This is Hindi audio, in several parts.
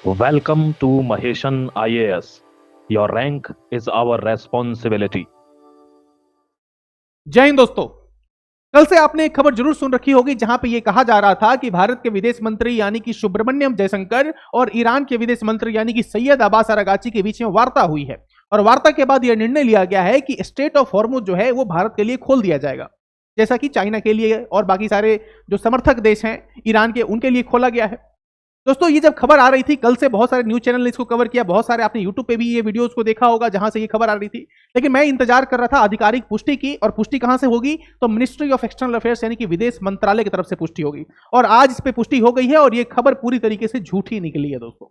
Welcome to Maheshan IAS. Your rank is our responsibility. जय हिंद दोस्तों। कल से आपने एक खबर जरूर सुन रखी होगी जहां पे ये कहा जा रहा था कि भारत के विदेश मंत्री यानी कि सुब्रमण्यम जयशंकर और ईरान के विदेश मंत्री यानी कि सैयद अब्बास अरागची के बीच में वार्ता हुई है और वार्ता के बाद यह निर्णय लिया गया है कि स्ट्रेट ऑफ हॉर्मुज जो है वो भारत के लिए खोल दिया जाएगा, जैसा कि चाइना के लिए और बाकी सारे जो समर्थक देश हैं ईरान के, उनके लिए खोला गया है। दोस्तों, ये जब खबर आ रही थी कल से बहुत सारे न्यूज चैनल ने इसको कवर किया, बहुत सारे आपने यूट्यूब पे भी ये वीडियोस को देखा होगा जहां से ये खबर आ रही थी, लेकिन मैं इंतजार कर रहा था आधिकारिक पुष्टि की। और पुष्टि कहां से होगी? तो मिनिस्ट्री ऑफ एक्सटर्नल अफेयर्स यानी कि विदेश मंत्रालय की तरफ से पुष्टि होगी। और आज इस पे पुष्टि हो गई है और ये खबर पूरी तरीके से झूठी निकली है। दोस्तों,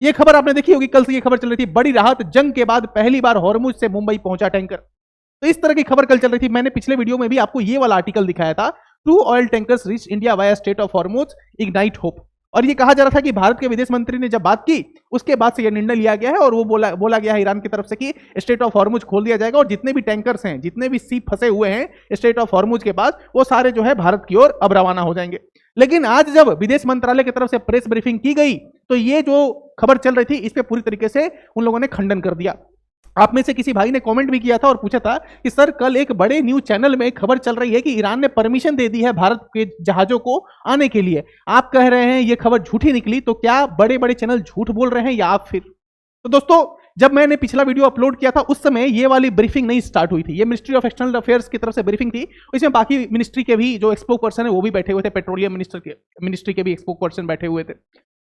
ये खबर आपने देखी होगी, कल से ये खबर चल रही थी, बड़ी राहत, जंग के बाद पहली बार हॉर्मुज से मुंबई पहुंचा टैंकर। तो इस तरह की खबर कल चल रही थी। मैंने पिछले वीडियो में भी आपको ये वाला आर्टिकल दिखाया था, 2 oil tankers reach India via straight of Hormuz, ignite hope. और ये कहा जा रहा था कि भारत के विदेश मंत्री ने जब बात की उसके बाद से यह निर्णय लिया गया है और वो बोला गया है ईरान की तरफ से कि स्ट्रेट ऑफ हॉर्मुज खोल दिया जाएगा और जितने भी टैंकर्स हैं, जितने भी सीप फंसे हुए हैं स्ट्रेट ऑफ हॉर्मुज के पास, वो सारे जो है भारत की ओर अब रवाना हो जाएंगे। लेकिन आज जब विदेश मंत्रालय की तरफ से प्रेस ब्रीफिंग की गई तो ये जो खबर चल रही थी इस पे पूरी तरीके से उन लोगों ने खंडन कर दिया। आप में से किसी भाई ने कमेंट भी किया था और पूछा था कि सर, कल एक बड़े न्यूज चैनल में खबर चल रही है कि ईरान ने परमिशन दे दी है भारत के जहाजों को आने के लिए, आप कह रहे हैं ये खबर झूठी निकली, तो क्या बड़े बड़े चैनल झूठ बोल रहे हैं या आप फिर? तो दोस्तों, जब मैंने पिछला वीडियो अपलोड किया था उस समय ये वाली ब्रीफिंग नहीं स्टार्ट हुई थी, ये मिनिस्ट्री ऑफ एक्सटर्नल अफेयर्स की तरफ से ब्रीफिंग थी। इसमें बाकी मिनिस्ट्री के भी जो एक्सपोक पर्सन है वो भी बैठे हुए थे, पेट्रोलियम मिनिस्ट्री के भी एक्सपोक पर्सन बैठे हुए थे।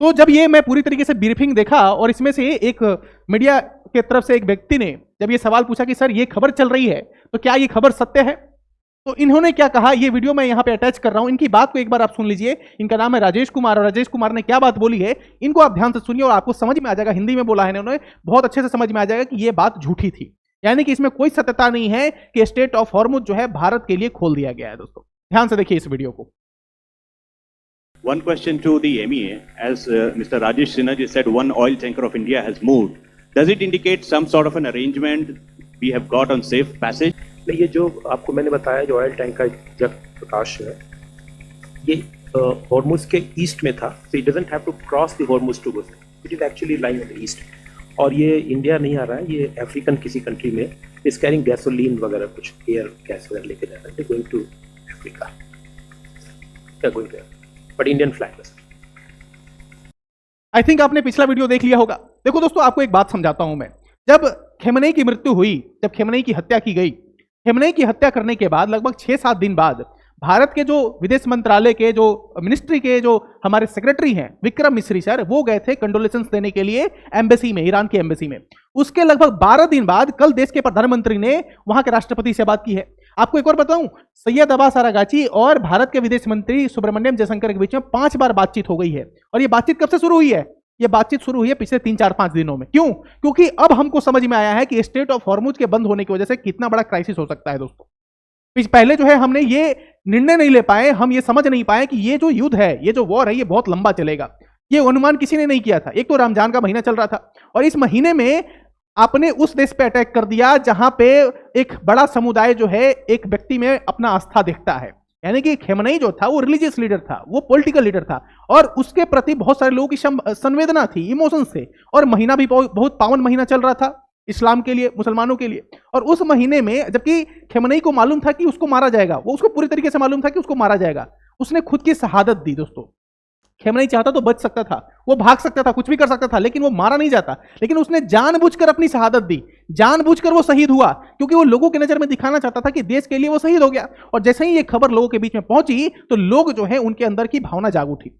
तो जब ये मैं पूरी तरीके से ब्रीफिंग देखा और इसमें से एक मीडिया के तरफ से एक व्यक्ति ने जब ये सवाल पूछा कि सर ये खबर चल रही है तो क्या ये खबर सत्य है, तो इन्होंने क्या कहा, ये वीडियो मैं यहाँ पे अटैच कर रहा हूं। इनकी बात को एक बार आप सुन लीजिए। इनका नाम है राजेश कुमार और राजेश कुमार ने क्या बात बोली है इनको आप ध्यान से सुनिए और आपको समझ में आ जाएगा। हिंदी में बोला है इन्होंने, बहुत अच्छे से समझ में आ जाएगा कि ये बात झूठी थी, यानी कि इसमें कोई सत्यता नहीं है कि स्ट्रेट ऑफ हॉर्मुज जो है भारत के लिए खोल दिया गया है। दोस्तों, ध्यान से देखिए इस वीडियो को। One question to the MEA, as Mr. Rajesh Sinha ji said, one oil tanker of India has moved. Does it indicate some sort of an arrangement we have got on safe passage? नहीं, ये जो आपको मैंने बताया जो ऑयल टैंकर जग प्रकाश है ये हॉर्मुज के ईस्ट में था, so it doesn't have to cross the Hormuz to go. It is actually lying in the east. और ये इंडिया नहीं आ रहा है, ये अफ्रीकन किसी कंट्री में इज कैरिंग गैसोलीन वगैरह, कुछ एयर गैस वगैरह लेके जा रहा है, गोइंग टू अफ्रीका, क्या going to, but Indian flag. I think आपने पिछला वीडियो देख लिया होगा। देखो दोस्तों, आपको एक बात समझाता हूं मैं। जब खेमनेई की मृत्यु हुई, जब खेमनेई की हत्या की गई, खेमनेई की हत्या करने के बाद लगभग 6-7 दिन बाद भारत के जो विदेश मंत्रालय के जो मिनिस्ट्री के जो हमारे सेक्रेटरी हैं विक्रम मिश्री सर, वो गए थे कंडोलेंस देने के लिए एम्बेसी में, ईरान की एम्बेसी में। उसके लगभग 12 दिन बाद कल देश के प्रधानमंत्री ने वहां के राष्ट्रपति से बात की है। आपको एक और बताऊं, सैयद अब्बास अरागची और भारत के विदेश मंत्री सुब्रमण्यम जयशंकर के बीच में 5 बार बातचीत हो गई है। और ये बातचीत कब से शुरू हुई है? ये बातचीत शुरू हुई है पिछले 3-4-5 दिनों में। क्यों? क्योंकि अब हमको समझ में आया है कि स्ट्रेट ऑफ हॉर्मुज के बंद होने की वजह से कितना बड़ा क्राइसिस हो सकता है। दोस्तों, पहले जो है हमने ये निर्णय नहीं ले पाए, हम ये समझ नहीं पाए कि ये जो युद्ध है, ये जो वॉर है, ये बहुत लंबा चलेगा। ये अनुमान किसी ने नहीं किया था। एक तो रमजान का महीना चल रहा था और इस महीने में आपने उस देश पे अटैक कर दिया जहां पे एक बड़ा समुदाय जो है एक व्यक्ति में अपना आस्था देखता है, यानी कि खेमनेई जो था वो रिलीजियस लीडर था, वो पॉलिटिकल लीडर था और उसके प्रति बहुत सारे लोगों की संवेदना थी, इमोशंस थे। और महीना भी बहुत पावन महीना चल रहा था इस्लाम के लिए, मुसलमानों के लिए। और उस महीने में जबकि खेमनेई को मालूम था कि उसको मारा जाएगा, वो उसको पूरी तरीके से मालूम था कि उसको मारा जाएगा, उसने खुद की शहादत दी। दोस्तों, खेमनेई चाहता तो बच सकता था, वो भाग सकता था, कुछ भी कर सकता था, लेकिन वो मारा नहीं जाता। लेकिन उसने जानबूझकर अपनी शहादत दी, जानबूझकर वो शहीद हुआ, क्योंकि वो लोगों की नजर में दिखाना चाहता था कि देश के लिए वो शहीद हो गया। और जैसे ही ये खबर लोगों के बीच में पहुंची तो लोग जो है उनके अंदर की भावना जाग उठी।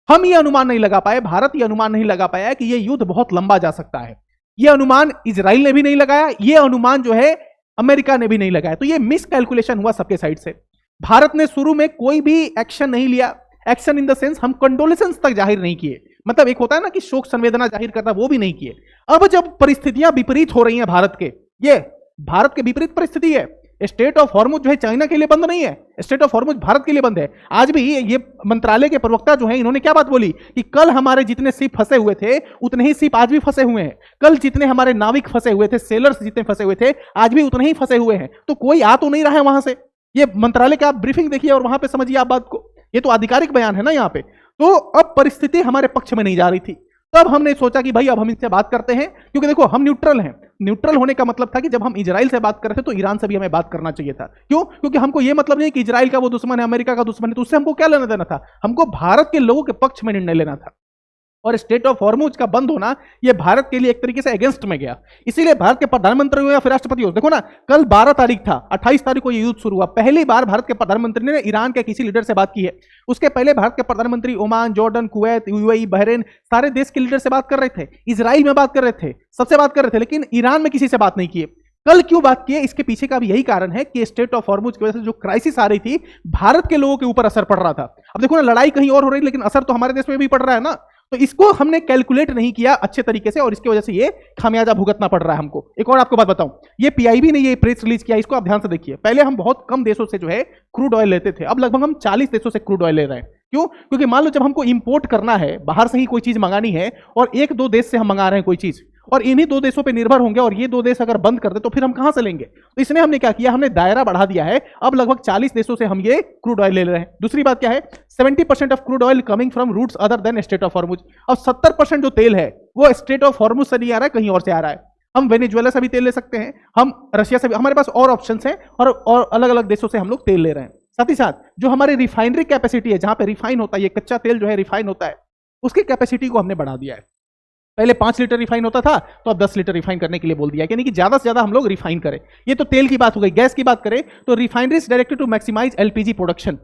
हम ये अनुमान नहीं लगा पाए, भारत ये अनुमान नहीं लगा पाया कि ये युद्ध बहुत लंबा जा सकता है। ये अनुमान इजराइल ने भी नहीं लगाया, ये अनुमान जो है अमेरिका ने भी नहीं लगाया। तो ये मिस कैलकुलेशन हुआ सबके साइड से। भारत ने शुरू में कोई भी एक्शन नहीं लिया, एक्शन इन द सेंस हम कंडोलेंस तक जाहिर नहीं किए, मतलब एक होता है ना कि शोक संवेदना जाहिर करना, वो भी नहीं किए। अब जब परिस्थितियां विपरीत हो रही हैं भारत के, ये भारत के विपरीत परिस्थिति है। स्टेट ऑफ हॉर्मुज जो है चाइना के लिए बंद नहीं है, स्टेट ऑफ हॉर्मुज भारत के लिए बंद है। आज भी ये मंत्रालय के प्रवक्ता जो है इन्होंने क्या बात बोली कि कल हमारे जितने शिप फंसे हुए थे उतने ही शिप आज भी फंसे हुए हैं, कल जितने हमारे नाविक फंसे हुए थे, सेलर्स जितने फंसे हुए थे, आज भी उतने ही फंसे हुए हैं। तो कोई आ तो नहीं रहा है वहां से। ये मंत्रालय का आप ब्रीफिंग देखिए और वहां पे समझिए आप बात को, ये तो आधिकारिक बयान है ना यहाँ पे। तो अब परिस्थिति हमारे पक्ष में नहीं जा रही थी। तब हमने सोचा कि भाई अब हम इनसे बात करते हैं, क्योंकि देखो हम न्यूट्रल हैं। न्यूट्रल होने का मतलब था कि जब हम इजराइल से बात कर रहे थे तो ईरान से भी हमें बात करना चाहिए था। क्यों? क्योंकि हमको यह मतलब नहीं कि इजराइल का वो दुश्मन है, अमेरिका का दुश्मन है, तो उससे हमको क्या लेना देना था? हमको भारत के लोगों के पक्ष में निर्णय लेना था। और स्टेट ऑफ हॉर्मुज का बंद होना यह भारत के लिए एक तरीके से अगेंस्ट में गया। इसीलिए भारत के प्रधानमंत्री हो या फिर राष्ट्रपति हो, देखो ना, कल 12 तारीख था, 28 तारीख को यह युद्ध शुरू हुआ। पहली बार भारत के प्रधानमंत्री ने ईरान के किसी लीडर से बात की है। उसके पहले भारत के प्रधानमंत्री Oman, Jordan, Kuwait, UAE, Bahrain, सारे देश के लीडर से बात कर रहे थे, इजराइल में बात कर रहे थे, सबसे बात कर रहे थे, लेकिन ईरान में किसी से बात नहीं की। कल क्यों बात की है? इसके पीछे का भी यही कारण है कि स्टेट ऑफ हॉर्मुज की वजह से जो क्राइसिस आ रही थी, भारत के लोगों के ऊपर असर पड़ रहा था। अब देखो ना, लड़ाई कहीं और हो रही, लेकिन असर तो हमारे देश में भी पड़ रहा है ना। तो इसको हमने कैलकुलेट नहीं किया अच्छे तरीके से, और इसकी वजह से ये खामियाजा भुगतना पड़ रहा है हमको। एक और आपको बात बताऊं, ये पीआईबी ने ये प्रेस रिलीज किया, इसको आप ध्यान से देखिए। पहले हम बहुत कम देशों से जो है क्रूड ऑयल लेते थे, अब लगभग हम 40 देशों से क्रूड ऑयल ले रहे हैं। क्यों? क्योंकि मान लो जब हमको इंपोर्ट करना है, बाहर से ही कोई चीज मंगानी है, और 1-2 देश से हम मंगा रहे हैं कोई चीज, और इन्हीं 2 देशों पे निर्भर होंगे, और ये 2 देश अगर बंद कर दे तो फिर हम कहां से लेंगे? तो इसने हमने क्या किया, हमने दायरा बढ़ा दिया है। अब लगभग 40 देशों से हम ये क्रूड ऑयल ले रहे हैं। दूसरी बात क्या है, 70% of crude oil coming from routes other than state of Hormuz. अब 70% जो तेल है वो स्टेट ऑफ हॉर्मुज से नहीं आ रहा है, कहीं और से आ रहा है। हम वेनेजुएला से भी तेल ले सकते हैं, हम रशिया से भी, हमारे पास और ऑप्शंस हैं, और अलग अलग देशों से हम लोग तेल ले रहे हैं। साथ ही साथ जो हमारी रिफाइनरी कैपेसिटी है, जहां पे रिफाइन होता है, ये कच्चा तेल जो है रिफाइन होता है, उसकी कैपेसिटी को हमने बढ़ा दिया है। पहले 5 लीटर रिफाइन होता था, तो अब 10 लीटर रिफाइन करने के लिए बोल दिया, यानी कि ज्यादा से ज्यादा हम लोग रिफाइन करें। ये तो तेल की बात हो गई। गैस की बात करें तो refineries directed to maximise LPG production.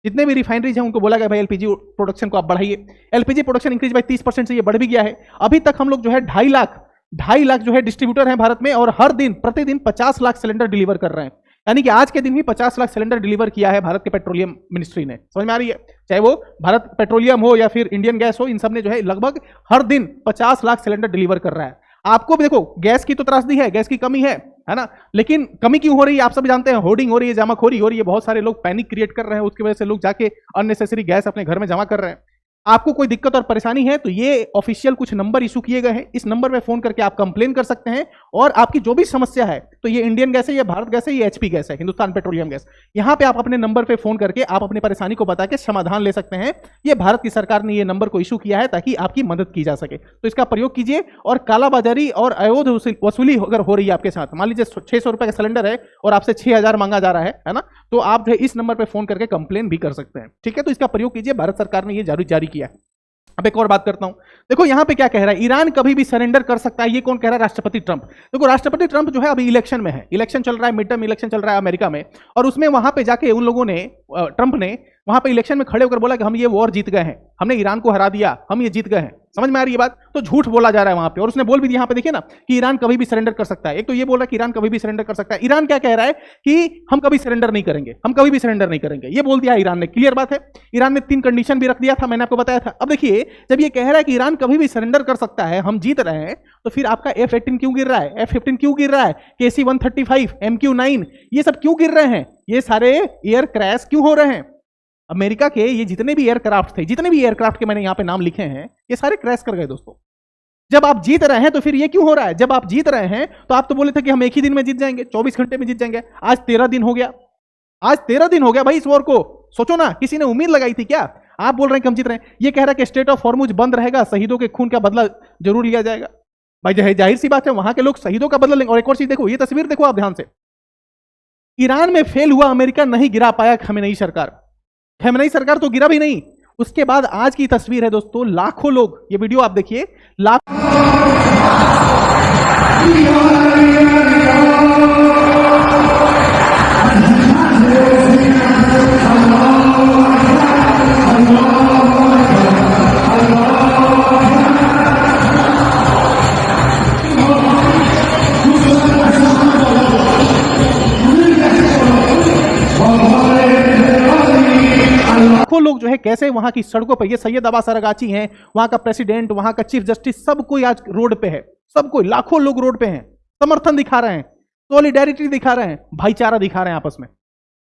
जितने भी रिफाइनरीज हैं उनको बोला गया भाई एलपीजी प्रोडक्शन को आप बढ़ाइए। एलपीजी प्रोडक्शन इंक्रीज बाय 30% से ये बढ़ भी गया है। अभी तक हम लोग जो है 2.5 लाख जो है डिस्ट्रीब्यूटर हैं भारत में, और हर दिन प्रतिदिन 50 लाख सिलेंडर डिलीवर कर रहे हैं। यानी कि आज के दिन ही 50 लाख सिलेंडर डिलीवर किया है भारत के पेट्रोलियम मिनिस्ट्री ने। समझ में आ रही है? चाहे वो भारत पेट्रोलियम हो या फिर इंडियन गैस हो, इन सब ने जो है लगभग हर दिन 50 लाख सिलेंडर डिलीवर कर रहा है। आपको भी देखो, गैस की तो त्रासदी है, गैस की कमी है ना, लेकिन कमी क्यों हो रही है आप सब जानते हैं। होर्डिंग हो रही है, जमाखोरी हो रही है, बहुत सारे लोग पैनिक क्रिएट कर रहे हैं, उसकी वजह से लोग जाके अननेसेसरी गैस अपने घर में जमा कर रहे हैं। आपको कोई दिक्कत और परेशानी है तो ये ऑफिशियल कुछ नंबर इशू किए गए हैं, इस नंबर पे फोन करके आप कंप्लेन कर सकते हैं। और आपकी जो भी समस्या है, तो ये इंडियन गैस है, ये भारत गैस है, ये एचपी गैस है, हिंदुस्तान पेट्रोलियम गैस, यहाँ पे आप अपने नंबर पे फोन करके आप अपनी परेशानी को बता के समाधान ले सकते हैं। ये भारत की सरकार ने ये नंबर को इशू किया है ताकि आपकी मदद की जा सके, तो इसका प्रयोग कीजिए। और कालाबाजारी और अवैध वसूली अगर हो रही है आपके साथ, मान लीजिए 600 रुपए का सिलेंडर है और आपसे 6000 मांगा जा रहा है ना, तो आप जो इस नंबर पर फोन करके कंप्लेन भी कर सकते हैं। ठीक है, तो इसका प्रयोग कीजिए, भारत सरकार ने ये जारी किया है। अब एक और बात करता हूं, देखो यहां पे क्या कह रहा है, ईरान कभी भी सरेंडर कर सकता है। ये कौन कह रहा है? राष्ट्रपति ट्रंप। देखो राष्ट्रपति ट्रंप जो है अभी इलेक्शन में है, इलेक्शन चल रहा है, मिड टर्म इलेक्शन चल रहा है अमेरिका में, और उसमें वहां पे जाके उन लोगों ने, ट्रंप ने वहां पे इलेक्शन में खड़े होकर बोला कि हम ये वॉर जीत गए हैं, हमने ईरान को हरा दिया, हम ये जीत गए हैं। समझ में आ रही है बात? तो झूठ बोला जा रहा है वहां पे, और उसने बोल भी दिया, यहाँ पे देखिए ना, कि ईरान कभी भी सरेंडर कर सकता है। एक तो ये बोल रहा है कि ईरान कभी भी सरेंडर कर सकता है, ईरान क्या कह रहा है कि हम कभी सरेंडर नहीं करेंगे, हम कभी भी सरेंडर नहीं करेंगे, ये बोल दिया ईरान ने। क्लियर बात है। ईरान ने 3 कंडीशन भी रख दिया था, मैंने आपको बताया था। अब देखिए, जब ये कह रहा है कि ईरान कभी भी सरेंडर कर सकता है, हम जीत रहे हैं, तो फिर आपका F-18 क्यों गिर रहा है, F-15 क्यों गिर रहा है, KC-135, MQ-9, ये सब क्यों गिर रहे हैं? ये सारे एयर क्रैश क्यों हो रहे हैं? अमेरिका के ये जितने भी एयरक्राफ्ट थे, जितने भी एयरक्राफ्ट के मैंने यहां पे नाम लिखे हैं, ये सारे क्रैश कर गए दोस्तों। जब आप जीत रहे हैं तो फिर ये क्यों हो रहा है? जब आप जीत रहे हैं तो आप तो बोले थे कि हम एक ही दिन में जीत जाएंगे, 24 घंटे में जीत जाएंगे। आज 13 दिन हो गया, आज 13 दिन हो गया भाई इस वॉर को। सोचो ना, किसी ने उम्मीद लगाई थी क्या? आप बोल रहे हैं कि हम जीत रहे हैं। ये कह रहा है कि स्टेट ऑफ हॉर्मुज बंद रहेगा, शहीदों के खून का बदला जरूर लिया जाएगा। भाई जाहिर सी बात है, वहां के लोग शहीदों का बदला लेंगे। और एक और चीज देखो, ये तस्वीर देखो आप ध्यान से, ईरान में फेल हुआ अमेरिका नहीं गिरा पाया खमेनेई सरकार। खमेनेई सरकार तो गिरा भी नहीं। उसके बाद आज की तस्वीर है दोस्तों, लाखों लोग, ये वीडियो आप देखिए, लोग जो है कैसे वहां की सड़कों पर, ये सैयद अब्बास अरागाची हैं, वहां का प्रेसिडेंट, वहां का चीफ जस्टिस, सब कोई आज रोड पे है, सब कोई, लाखों लोग रोड पे हैं, समर्थन दिखा रहे हैं, सॉलिडेरिटी दिखा रहे हैं, भाईचारा दिखा रहे हैं आपस में।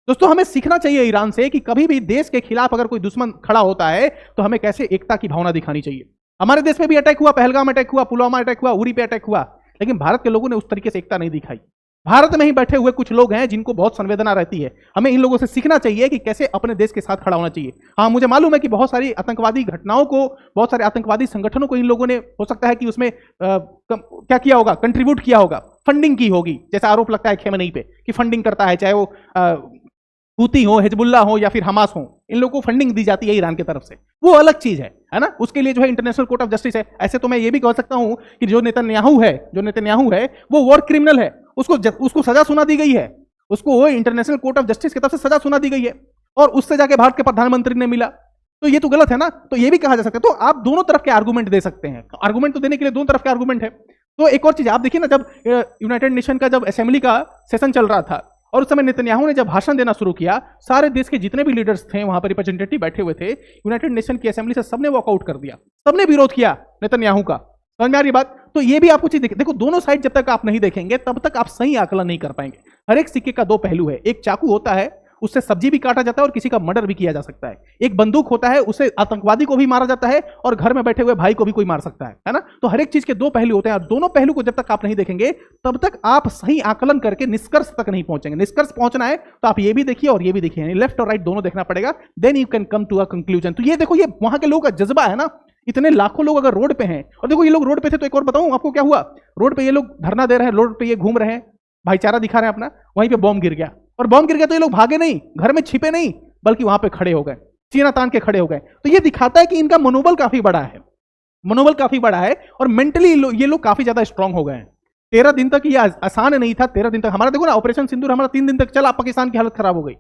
दोस्तों हमें सीखना चाहिए ईरान से कि कभी भी देश के खिलाफ अगर कोई दुश्मन खड़ा होता है तो हमें कैसे एकता की भावना दिखानी चाहिए। हमारे देश में भी अटैक हुआ, पहलगाम अटैक हुआ, पुलवामा अटैक हुआ, उरी पे अटैक हुआ, लेकिन भारत के लोगों ने उस तरीके से एकता नहीं दिखाई। भारत में ही बैठे हुए कुछ लोग हैं जिनको बहुत संवेदना रहती है। हमें इन लोगों से सीखना चाहिए कि कैसे अपने देश के साथ खड़ा होना चाहिए। हाँ, मुझे मालूम है कि बहुत सारी आतंकवादी घटनाओं को, बहुत सारे आतंकवादी संगठनों को इन लोगों ने, हो सकता है कि उसमें क्या किया होगा, कंट्रीब्यूट किया होगा, फंडिंग की होगी, जैसा आरोप लगता है खेमनेई पे कि फंडिंग करता है, चाहे वो हूती हो, हिजबुल्ला हो या फिर हमास हो, इन लोगों को फंडिंग दी जाती है ईरान की तरफ से, वो अलग चीज है ना। उसके लिए जो है इंटरनेशनल कोर्ट ऑफ जस्टिस है। ऐसे तो मैं ये भी कह सकता हूं कि जो नेतन्याहू है वो वॉर क्रिमिनल है, उसको सजा सुना दी गई है, उसको इंटरनेशनल कोर्ट ऑफ जस्टिस की तरफ से सजा सुना दी गई है, और उससे जाके भारत के प्रधानमंत्री ने मिला, तो ये तो गलत है ना। तो ये भी कहा जा सकता है। तो आप दोनों तरफ के आर्गूमेंट दे सकते हैं, आर्गूमेंट तो देने के लिए दोनों तरफ के आर्गूमेंट है। तो एक और चीज आप देखिए ना, जब यूनाइटेड नेशन का जब असेंबली का सेशन चल रहा था और उस समय नेतन्याहू ने जब भाषण देना शुरू किया, सारे देश के जितने भी लीडर्स थे वहां पर, रिप्रेजेंटेटिव बैठे हुए थे यूनाइटेड नेशन की असेंबली से, सबने वॉकआउट कर दिया, सबने विरोध किया नेतन्याहू का। समझ में आ रही बात? तो ये भी आपको चीज देखो, दोनों साइड जब तक आप नहीं देखेंगे तब तक आप सही आकलन नहीं कर पाएंगे। हर एक सिक्के का दो पहलू है। एक चाकू होता है, उससे सब्जी भी काटा जाता है और किसी का मर्डर भी किया जा सकता है। एक बंदूक होता है, उससे आतंकवादी को भी मारा जाता है और घर में बैठे हुए भाई को भी कोई मार सकता है ना। तो हर एक चीज के दो पहलू होते हैं, और दोनों पहलू को जब तक आप नहीं देखेंगे तब तक आप सही आकलन करके निष्कर्ष तक नहीं पहुंचेंगे। निष्कर्ष पहुंचना है तो आप ये भी देखिए और ये भी देखिए, लेफ्ट और राइट दोनों देखना पड़ेगा, then you can come to a conclusion. तो ये देखो, ये वहां के लोगों का जज्बा है ना। इतने लाखों लोग अगर रोड पे हैं, और देखो ये लोग रोड पे थे, तो एक और बताऊं आपको क्या हुआ। रोड पे ये लोग धरना दे रहे हैं, रोड पे ये घूम रहे हैं, भाईचारा दिखा रहे हैं अपना, वहीं पे बॉम्ब गिर गया, और बॉम्ब गिर गया तो ये लोग भागे नहीं, घर में छिपे नहीं, बल्कि वहां पे खड़े हो गए, सीना तान के खड़े हो गए। तो ये दिखाता है कि इनका मनोबल काफी बड़ा है, मनोबल काफी बड़ा है, और मेंटली ये लोग काफी ज्यादा स्ट्रांग हो गए हैं। 13 दिन तक ये आसान नहीं था। 13 दिन तक हमारा देखो ना, ऑपरेशन सिंदूर हमारा 3 दिन तक चला, पाकिस्तान की हालत खराब हो गई।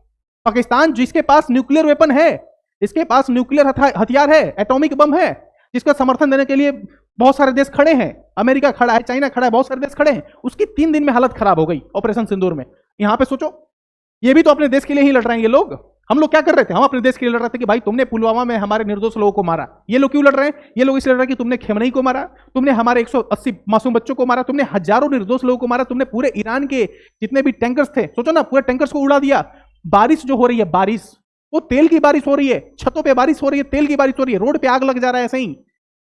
पाकिस्तान जिसके पास न्यूक्लियर वेपन है, जिसके पास न्यूक्लियर हथियार है, एटॉमिक बम है, जिसका समर्थन देने के लिए बहुत सारे देश खड़े हैं, अमेरिका खड़ा है, चाइना खड़ा है, बहुत सारे देश खड़े हैं, उसकी 3 दिन में हालत खराब हो गई ऑपरेशन सिंदूर में। यहां पे सोचो, ये भी तो अपने देश के लिए ही लड़ रहे हैं ये लोग। हम लोग क्या कर रहे थे? हम अपने देश के लिए लड़ रहे थे कि भाई तुमने पुलवामा में हमारे निर्दोष लोगों को मारा। ये लोग क्यों लड़ रहे हैं? ये लोग इसलिए लड़ रहे हैं कि तुमने खेमनेई को मारा, तुमने हमारे 180 मासूम बच्चों को मारा, तुमने हजारों निर्दोष लोगों को मारा, तुमने पूरे ईरान के जितने भी टैंकर्स थे, सोचो ना, पूरे टैंकर्स को उड़ा दिया। बारिश जो हो रही है, बारिश, वो तेल की बारिश हो रही है, छतों पे बारिश हो रही है, तेल की बारिश हो रही है, रोड पे आग लग जा रहा है। ऐसे ही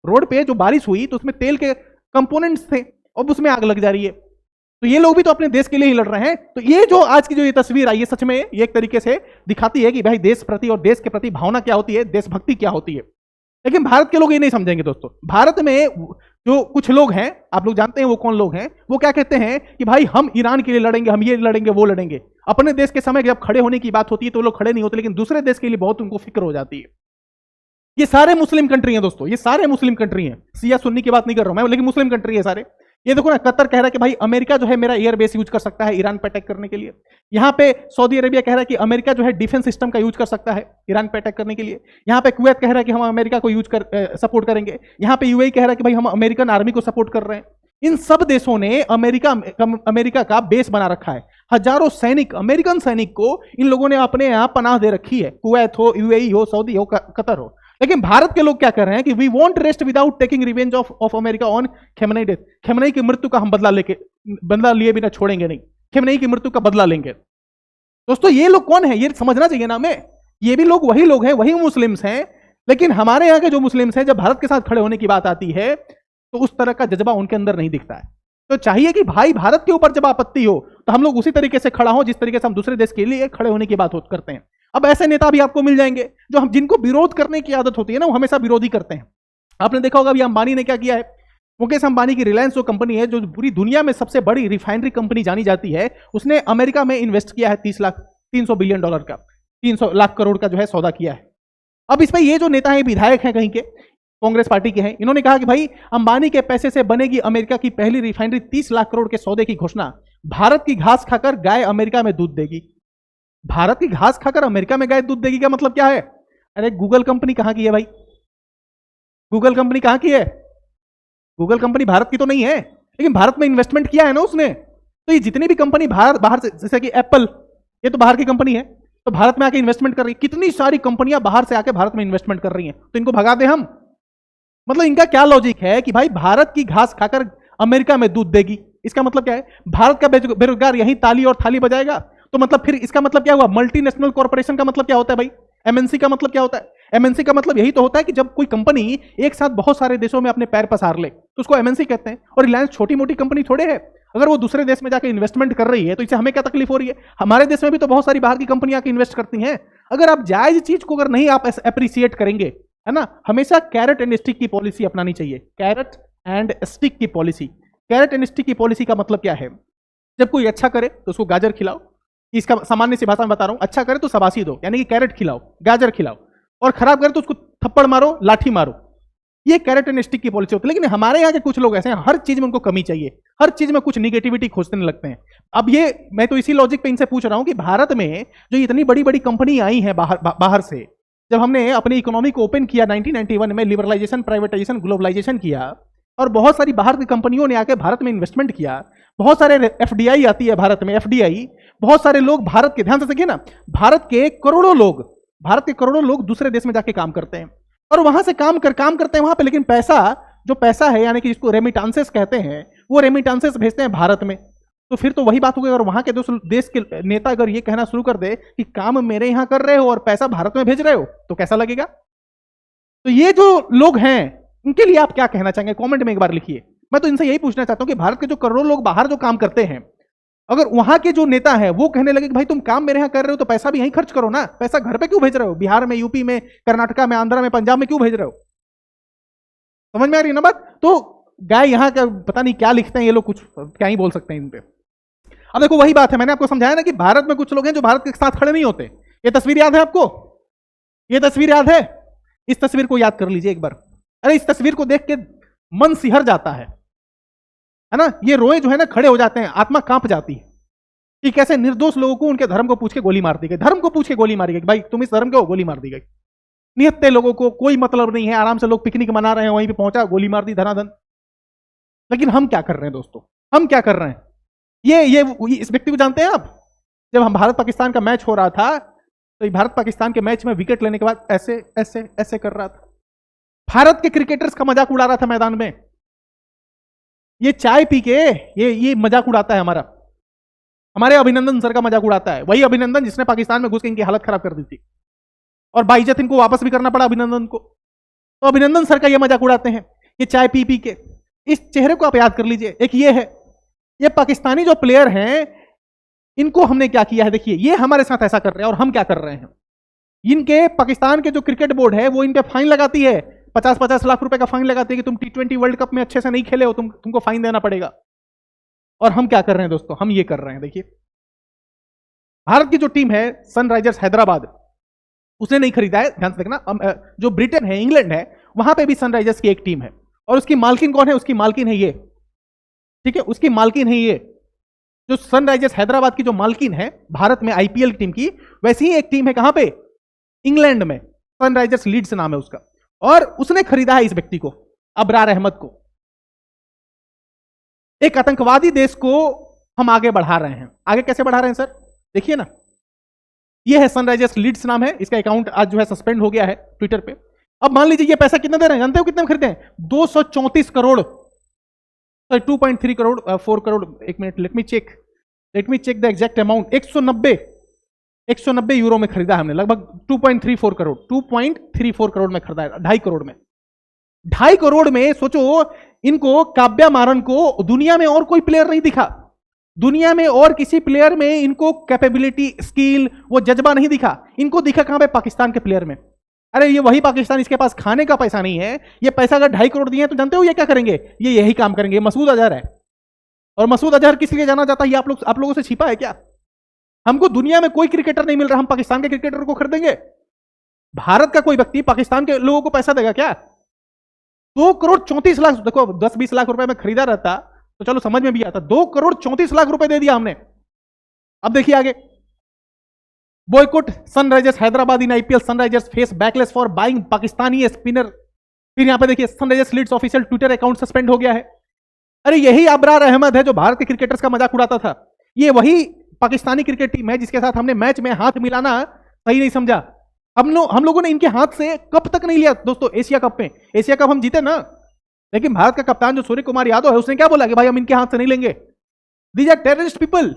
रोड पे जो बारिश हुई तो उसमें तेल के कंपोनेंट्स थे, अब उसमें आग लग जा रही है। तो ये लोग भी तो अपने देश के लिए ही लड़ रहे हैं। तो ये जो आज की जो ये तस्वीर आई है, सच में ये एक तरीके से दिखाती है कि भाई देश प्रति और देश के प्रति भावना क्या होती है, देशभक्ति क्या होती है। लेकिन भारत के लोग ये नहीं समझेंगे दोस्तों। भारत में जो कुछ लोग हैं, आप लोग जानते हैं वो कौन लोग हैं, वो क्या कहते हैं कि भाई हम ईरान के लिए लड़ेंगे, हम ये लड़ेंगे, वो लड़ेंगे। अपने देश के समय जब खड़े होने की बात होती है तो वो लोग खड़े नहीं होते, लेकिन दूसरे देश के लिए बहुत उनको फिक्र हो जाती है। ये सारे मुस्लिम कंट्री हैं दोस्तों, ये सारे मुस्लिम कंट्री हैं। सिया सुन्नी की बात नहीं कर रहा हूं मैं, लेकिन मुस्लिम कंट्री है सारे। ये देखो ना, कतर कह रहा है कि भाई अमेरिका जो है मेरा एयर बेस यूज कर सकता है ईरान पे अटैक करने के लिए। यहाँ पे सऊदी अरेबिया कह रहा है कि अमेरिका जो है डिफेंस सिस्टम का यूज कर सकता है ईरान पे अटैक करने के लिए। यहाँ पे कुवैत कह रहा है कि हम अमेरिका को सपोर्ट करेंगे। यहाँ पे यूएई कह रहा है कि भाई हम अमेरिकन आर्मी को सपोर्ट कर रहे हैं। इन सब देशों ने अमेरिका का बेस बना रखा है। हजारों सैनिक, अमेरिकन सैनिक को इन लोगों ने अपने यहाँ पनाह दे रखी है, कुवैत हो, यूएई हो, सऊदी हो, कतर हो। लेकिन भारत के लोग क्या कर रहे हैं कि we want rest without taking revenge of America on Khamenei death. Khamenei की मृत्यु का हम बदला लिए बिना छोड़ेंगे नहीं, खेमनेई की मृत्यु का बदला लेंगे। दोस्तों ये लोग कौन है, ये समझना चाहिए ना हमें। ये भी लोग वही लोग हैं, वही मुस्लिम्स हैं, लेकिन हमारे यहाँ के जो मुस्लिम्स हैं, जब भारत के साथ खड़े होने की बात आती है तो उस तरह का जज्बा उनके अंदर नहीं दिखता है। तो चाहिए कि भाई भारत के ऊपर जब आपत्ति हो तो हम लोग उसी तरीके से खड़ा हो जिस तरीके से हम दूसरे देश के लिए खड़े होने की बात करते हैं। अब ऐसे नेता भी आपको मिल जाएंगे जो जिनको विरोध करने की आदत होती है ना, वो हमेशा विरोधी करते हैं। आपने देखा होगा अभी अंबानी ने क्या किया है। मुकेश अंबानी की रिलायंस जो कंपनी है, जो पूरी दुनिया में सबसे बड़ी रिफाइनरी कंपनी जानी जाती है, उसने अमेरिका में इन्वेस्ट किया है 300 बिलियन डॉलर का, 300 लाख करोड़ का जो है सौदा किया है। अब इसमें ये जो नेता है, विधायक हैं कहीं के, कांग्रेस पार्टी के हैं, इन्होंने कहा कि भाई अंबानी के पैसे से बनेगी अमेरिका की पहली रिफाइनरी, 30 लाख करोड़ के सौदे की घोषणा। भारत की घास खाकर गाय अमेरिका में दूध देगी। भारत की घास खाकर अमेरिका में गाय दूध देगी का मतलब क्या है? अरे गूगल कंपनी कहां की है भाई? गूगल कंपनी कहां की है? गूगल कंपनी भारत की तो नहीं है, लेकिन भारत में इन्वेस्टमेंट किया है ना उसने। तो ये जितनी भी कंपनी बाहर से, जैसे कि एप्पल, ये तो बाहर की कंपनी है, तो भारत में आके इन्वेस्टमेंट कर रही है। कितनी सारी कंपनियां बाहर से आके भारत में इन्वेस्टमेंट कर रही हैं, तो इनको भगा दे हम? मतलब इनका क्या लॉजिक है कि भाई भारत की घास खाकर अमेरिका में दूध देगी? इसका मतलब क्या है? भारत का बेरोजगार यहीं ताली और थाली बजाएगा, तो मतलब फिर इसका मतलब क्या हुआ? मल्टीनेशनल कॉर्पोरेशन का मतलब क्या होता है भाई? एमएनसी का मतलब क्या होता है? एमएनसी का मतलब यही तो होता है कि जब कोई कंपनी एक साथ बहुत सारे देशों में अपने पैर पसार ले तो उसको एमएनसी कहते हैं। और रिलायंस छोटी मोटी कंपनी थोड़े है। अगर वो दूसरे देश में जाके इन्वेस्टमेंट कर रही है तो इससे हमें क्या तकलीफ हो रही है? हमारे देश में भी तो बहुत सारी बाहर की कंपनियां आके इन्वेस्ट करती हैं। अगर आप जायज चीज को अगर नहीं आप अप्रिसिएट करेंगे, है ना, हमेशा कैरेट एंड स्टिक की पॉलिसी अपनानी चाहिए। कैरेट एंड स्टिक की पॉलिसी। कैरेट एंड स्टिक की पॉलिसी का मतलब क्या है? जब कोई अच्छा करे तो उसको गाजर खिलाओ, इसका सामान्य सी भाषा में बता रहा हूं, अच्छा करे तो शाबाशी दो, यानी कि कैरेट खिलाओ, गाजर खिलाओ, और खराब करे तो उसको थप्पड़ मारो, लाठी मारो। ये कैरेट एंड स्टिक की पॉलिसी होती है। लेकिन हमारे यहाँ के कुछ लोग ऐसे हैं, हर चीज में उनको कमी चाहिए, हर चीज में कुछ निगेटिविटी खोजने लगते हैं। अब ये मैं तो इसी लॉजिक पे इनसे पूछ रहा हूं कि भारत में जो इतनी बड़ी बड़ी कंपनी आई हैं बाहर से, जब हमने अपनी इकोनॉमी को ओपन किया 1991 में, लिबरलाइजेशन, प्राइवेटाइजेशन, ग्लोबलाइजेशन किया, और बहुत सारी बाहर की कंपनियों ने आके भारत में इन्वेस्टमेंट किया, बहुत सारे एफडीआई आती है भारत में, एफडीआई, बहुत सारे लोग भारत के, ध्यान से देखिए ना, भारत के करोड़ों लोग दूसरे देश में जाके काम करते हैं, और वहां से काम करते हैं वहां पे, लेकिन जो पैसा है, यानी कि जिसको रेमिटांसेस कहते हैं, वो रेमिटांसेस भेजते हैं भारत में। तो फिर तो वही बात हो गई, अगर वहां के देश के नेता अगर ये कहना शुरू कर दे कि काम मेरे यहां कर रहे हो और पैसा भारत में भेज रहे हो, तो कैसा लगेगा? तो ये जो लोग हैं, उनके लिए आप क्या कहना चाहेंगे? कमेंट में एक बार लिखिए। मैं तो इनसे यही पूछना चाहता हूं कि भारत के जो करोड़ों लोग बाहर जो काम करते हैं, अगर वहां के जो नेता है वो कहने लगे कि भाई तुम काम मेरे यहाँ कर रहे हो तो पैसा भी यहीं खर्च करो ना, पैसा घर पे क्यों भेज रहे हो? बिहार में, यूपी में, कर्नाटका में, आंध्रा में, पंजाब में क्यों भेज रहे हो? समझ में आ रही है ना बात? तो गाय यहाँ का पता नहीं क्या लिखते हैं ये लोग, कुछ क्या ही बोल सकते हैं इन पे। अब देखो वही बात है, मैंने आपको समझाया ना कि भारत में कुछ लोग हैं जो भारत के साथ खड़े नहीं होते। ये तस्वीर याद है आपको? ये तस्वीर याद है? इस तस्वीर को याद कर लीजिए एक बार। अरे इस तस्वीर को देख के मन सिहर जाता है ना? ये रोए जो है ना खड़े हो जाते हैं, आत्मा कांप जाती है कि कैसे निर्दोष लोगों को उनके धर्म को पूछ के गोली मार दी गई, धर्म को पूछ के गोली मारी गई, भाई तुम इस धर्म के हो, गोली मार दी गई। निहत्ते लोगों को कोई मतलब नहीं है, आराम से लोग पिकनिक मना रहे हैं, वहीं पे पहुंचा, गोली मार दी धनाधन। लेकिन हम क्या कर रहे हैं दोस्तों? हम क्या कर रहे हैं? ये इस व्यक्ति को जानते हैं आप? जब हम भारत पाकिस्तान का मैच हो रहा था, तो भारत पाकिस्तान के मैच में विकेट लेने के बाद ऐसे ऐसे ऐसे कर रहा था, भारत के क्रिकेटर्स का मजाक उड़ा रहा था मैदान में। ये चाय पी के ये मजाक उड़ाता है हमारे अभिनंदन सर का मजाक उड़ाता है, वही अभिनंदन जिसने पाकिस्तान में घुस के इनकी हालत खराब कर दी थी, और बाइज्जत इनको वापस भी करना पड़ा अभिनंदन को। तो अभिनंदन सर का ये मजाक उड़ाते हैं, ये चाय पी पी के। इस चेहरे को आप याद कर लीजिए। एक ये है, ये पाकिस्तानी जो प्लेयर हैं, इनको हमने क्या किया है देखिए, ये हमारे साथ ऐसा कर रहे हैं और हम क्या कर रहे हैं। इनके पाकिस्तान के जो क्रिकेट बोर्ड है वो इन पे फाइन लगाती है, 50-50 लाख रुपए का फाइन लगाती है कि तुम T20 वर्ल्ड कप में अच्छे से नहीं खेले हो, तुमको फाइन देना पड़ेगा। और हम क्या कर रहे हैं दोस्तों? हम ये कर रहे हैं, देखिए भारत की जो टीम है सनराइजर्स हैदराबाद, उसने नहीं खरीदा है, ध्यान से देखना। जो ब्रिटेन है, इंग्लैंड है, वहां पे भी सनराइजर्स की एक टीम है, और उसकी मालकिन कौन है? उसकी मालकिन है ये, ठीक है, उसकी मालकिन है ये। जो सनराइजर्स हैदराबाद की जो मालकिन है भारत में IPL टीम की, वैसी ही एक टीम है कहां पे? इंग्लैंड में, सनराइजर्स लीड्स नाम है उसका, और उसने खरीदा है इस व्यक्ति को, अबरार अहमद को। एक आतंकवादी देश को हम आगे बढ़ा रहे हैं। आगे कैसे बढ़ा रहे हैं सर? देखिए ना, ये है सनराइजर्स लीड्स नाम है, इसका अकाउंट आज जो है सस्पेंड हो गया है ट्विटर पे। अब मान लीजिए ये पैसा कितना दे रहे हैं, जानते हो कितने में खरीदे हैं? 234 करोड़, 2.3 करोड़, 4 करोड़, एक minute, let me check the exact amount. 190 euro में खरीदा है हमने, लगभग 2.34 करोड़, 2.34 करोड़ में खरीदा है, 2.5 करोड़ में। 2.5 करोड़ में सोचो, इनको काव्या मारन को दुनिया में और कोई प्लेयर नहीं दिखा, दुनिया में और किसी प्लेयर में इनको कैपेबिलिटी, स्किल, वो जज्बा नहीं दिखा। इनको दिखा कहां पे? पाकिस्तान के प्लेयर में। अरे ये वही पाकिस्तान, इसके पास खाने का पैसा नहीं है। ये पैसा अगर 2.5 करोड़ दिए तो जानते हो ये क्या करेंगे? ये यही काम करेंगे। मसूद अजहर है, और मसूद अजहर किस लिए जाना जाता है? ये आप लोगों से छिपा है क्या? हमको दुनिया में कोई क्रिकेटर नहीं मिल रहा, हम पाकिस्तान के क्रिकेटर को खरीदेंगे? भारत का कोई व्यक्ति पाकिस्तान के लोगों को पैसा देगा क्या? 2 करोड़ 34 लाख, देखो 10-20 लाख रुपए में खरीदा रहता तो चलो समझ में भी आता, 2 करोड़ 34 लाख रुपए दे दिया हमने। अब देखिए आगे, boycott Sunrisers Hyderabad in IPL, Sunrisers face backlash for buying Pakistani spinner. फिर यहां पे देखिए Sunrisers Leeds official Twitter account suspend हो गया है। अरे यही अबरार अहमद है जो भारत के क्रिकेटर्स का मजाक उड़ाता था। ये वही पाकिस्तानी क्रिकेट टीम है जिसके साथ हमने मैच में हाथ मिलाना सही नहीं समझा। हम लोगों ने इनके हाथ से कप तक नहीं लिया दोस्तों। एशिया कप में, एशिया कप हम जीते ना, लेकिन भारत का कप्तान जो सूर्य कुमार यादव है उसने क्या बोला कि भाई हम इनके हाथ से नहीं लेंगे, दीज आर टेररिस्ट पीपल।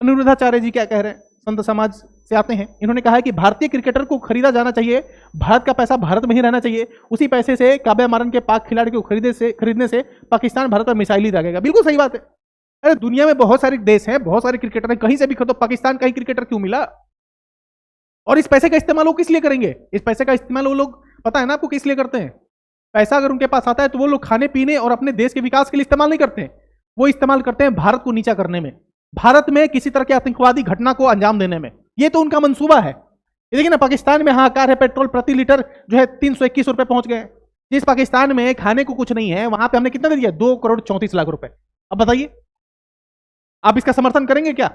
अनुराधाचार्य जी क्या कह रहे हैं? संत समाज से आते हैं, इन्होंने कहा है कि भारतीय क्रिकेटर को खरीदा जाना चाहिए, भारत का पैसा भारत में ही रहना चाहिए, उसी पैसे से काव्या मारन के पाक खिलाड़ी को खरीदने से पाकिस्तान भारत पर मिसाइल ही दागेगा। बिल्कुल सही बात है। अरे दुनिया में बहुत सारे देश हैं, बहुत सारे क्रिकेटर हैं, कहीं से भी खरीदो, पाकिस्तान का ही क्रिकेटर क्यों मिला? और इस पैसे का इस्तेमाल वो किस लिए करेंगे? इस पैसे का इस्तेमाल वो लोग, पता है ना आपको किस लिए करते हैं? पैसा अगर उनके पास आता है तो वो लोग खाने पीने और अपने देश के विकास के लिए इस्तेमाल नहीं करते हैं, वो इस्तेमाल करते हैं भारत को नीचा करने में, भारत में किसी तरह की आतंकवादी घटना को अंजाम देने में। ये तो उनका मंसूबा है। ये देखिए ना, पाकिस्तान में हाहाकार है, पेट्रोल प्रति लीटर जो है 321 रुपए पहुंच गए। जिस पाकिस्तान में खाने को कुछ नहीं है, वहां पे हमने कितना दे दिया? 2,34,00,000 रुपए। अब बताइए, आप इसका समर्थन करेंगे क्या?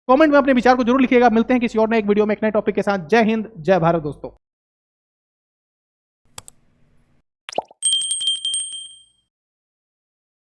कमेंट में अपने विचार को जरूर लिखिएगा। मिलते हैं किसी और नए एक वीडियो में एक नए टॉपिक के साथ। जय हिंद, जय भारत दोस्तों।